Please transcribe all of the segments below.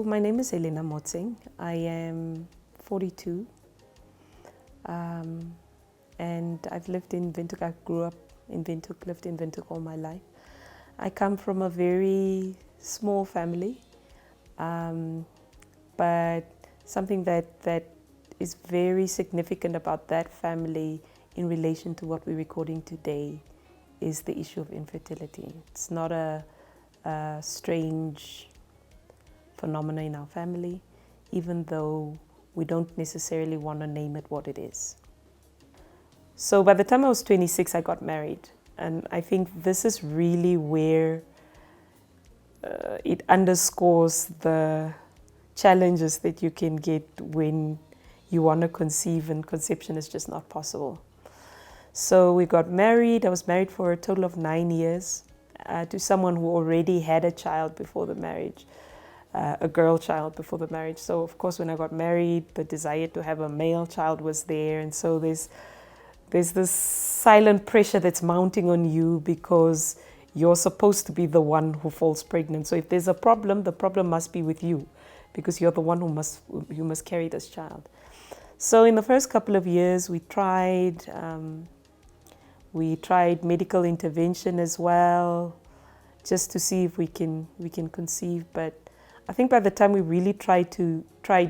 My name is Elena Motseng. I am 42 and I've lived in Windhoek. I grew up in Windhoek, lived in Windhoek all my life. I come from a very small family, but something that is very significant about that family in relation to what we're recording today is the issue of infertility. It's not a strange phenomena in our family, even though we don't necessarily want to name it what it is. So by the time I was 26, I got married. And I think this is really where it underscores the challenges that you can get when you want to conceive and conception is just not possible. So we got married. I was married for a total of 9 years to someone who already had a child before the marriage, a girl child before the marriage. So of course, when I got married, the desire to have a male child was there. And so there's this silent pressure that's mounting on you because you're supposed to be the one who falls pregnant. So if there's a problem, the problem must be with you because you're the one who must carry this child. So in the first couple of years, we tried medical intervention as well, just to see if we can conceive. But I think by the time we really tried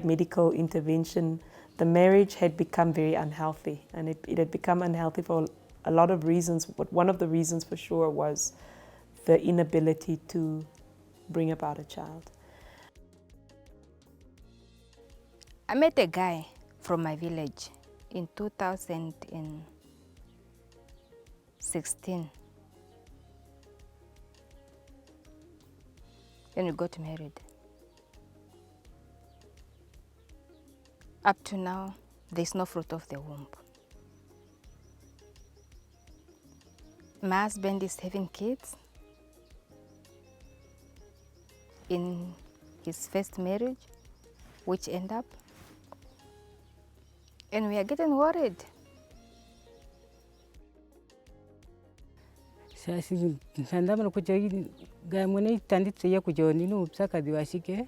medical intervention, the marriage had become very unhealthy, and it had become unhealthy for a lot of reasons. But one of the reasons for sure was the inability to bring about a child. I met a guy from my village in 2016. Then we got married. Up to now, there's no fruit of the womb. My husband is having kids in his first marriage, which end up, and we are getting worried. Sasi sandama kuja gamone tanditse ya kuja ninu psaka diwashike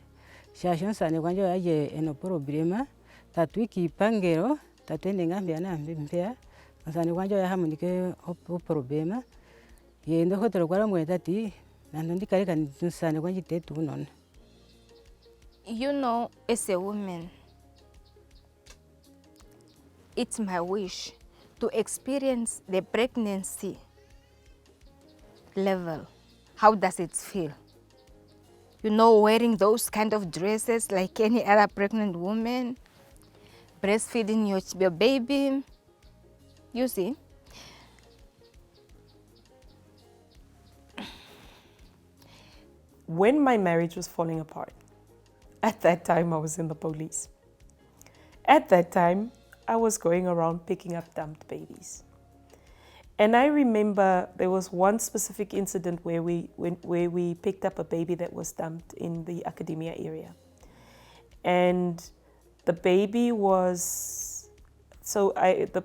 shashon sane kwanja aje eno problema tatu kipangero tatu ngambia na mbea sane kwanja ya hamunike o problema ye ndo hotero kwara mwetati nando ndikare kan sane kwanje tetu non. You know, as a woman, it's my wish to experience the pregnancy level. How does it feel? You know, wearing those kind of dresses like any other pregnant woman, breastfeeding your baby, you see. When my marriage was falling apart, at that time I was in the police. At that time, I was going around picking up dumped babies. And I remember there was one specific incident where we picked up a baby that was dumped in the academia area. And the baby was,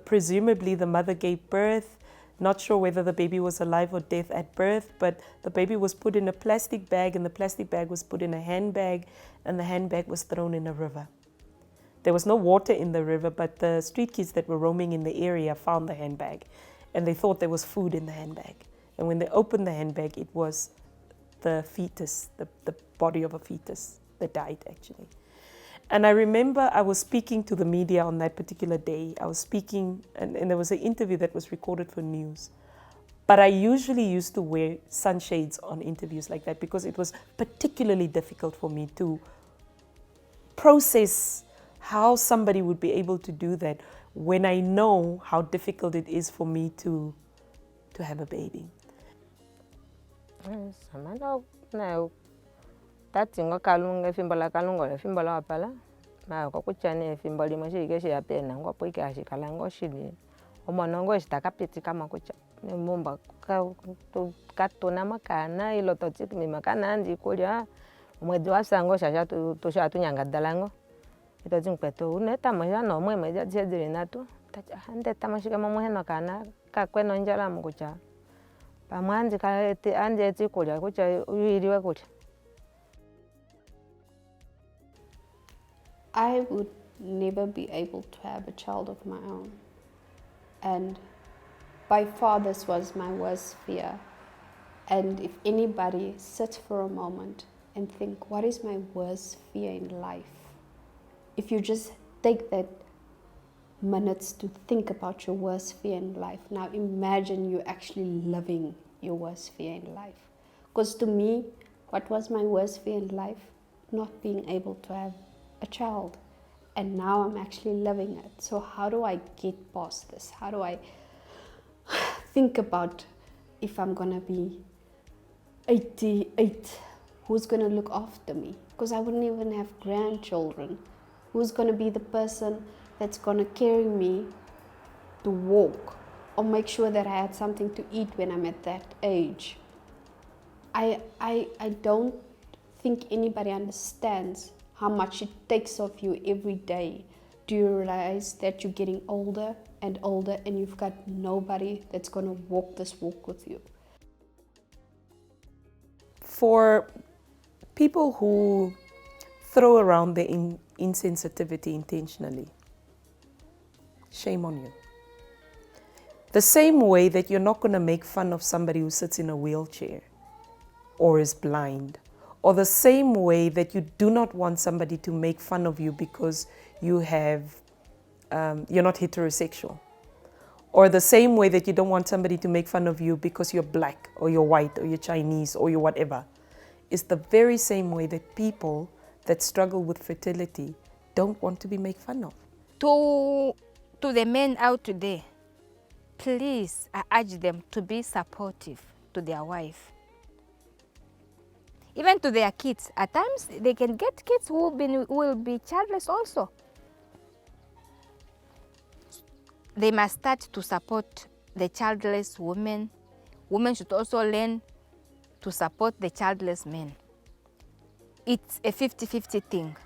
presumably the mother gave birth, not sure whether the baby was alive or dead at birth, but the baby was put in a plastic bag, and the plastic bag was put in a handbag, and the handbag was thrown in a river. There was no water in the river, but the street kids that were roaming in the area found the handbag, and they thought there was food in the handbag. And when they opened the handbag, it was the fetus, the body of a fetus that died, actually. And I remember I was speaking to the media on that particular day. I was speaking, and there was an interview that was recorded for news. But I usually used to wear sunshades on interviews like that because it was particularly difficult for me to process how somebody would be able to do that when I know how difficult it is for me to have a baby. Tatingo kalunga fimbola kalunga fimbola apala ma ko kuchane fimboli moshi ke shi apena ngo poika shi kalango shini omonongo shitakapiti kama kucha mumba to katona makana ilo tochik mi makana ndi kulya mwezi wa sango shasha to sha tunyanga dalango ito jinkweto uneta moja no mwe meja jedire natu tacha hande tamashika mamwe no kana ka kweno njala mukucha pamwanzi ka ande tikulya kucha uyiriwe kucha I would never be able to have a child of my own. And by far this was my worst fear. And if anybody sits for a moment and think, what is my worst fear in life? If you just take that minutes to think about your worst fear in life, now imagine you actually living your worst fear in life. Because to me, what was my worst fear in life? Not being able to have a child. And now I'm actually living it. So how do I get past this? How do I think about if I'm going to be 88, who's going to look after me? Because I wouldn't even have grandchildren. Who's going to be the person that's going to carry me to walk or make sure that I had something to eat when I'm at that age? I don't think anybody understands how much it takes of you every day. Do you realize that you're getting older and older and you've got nobody that's going to walk this walk with you? For people who throw around the insensitivity intentionally, shame on you. The same way that you're not going to make fun of somebody who sits in a wheelchair or is blind, or the same way that you do not want somebody to make fun of you because you're not heterosexual, or the same way that you don't want somebody to make fun of you because you're black or you're white or you're Chinese or you're whatever, is the very same way that people that struggle with fertility don't want to be made fun of. To the men out there, please, I urge them to be supportive to their wife. Even to their kids. At times, they can get kids who will be childless also. They must start to support the childless women. Women should also learn to support the childless men. It's a 50-50 thing.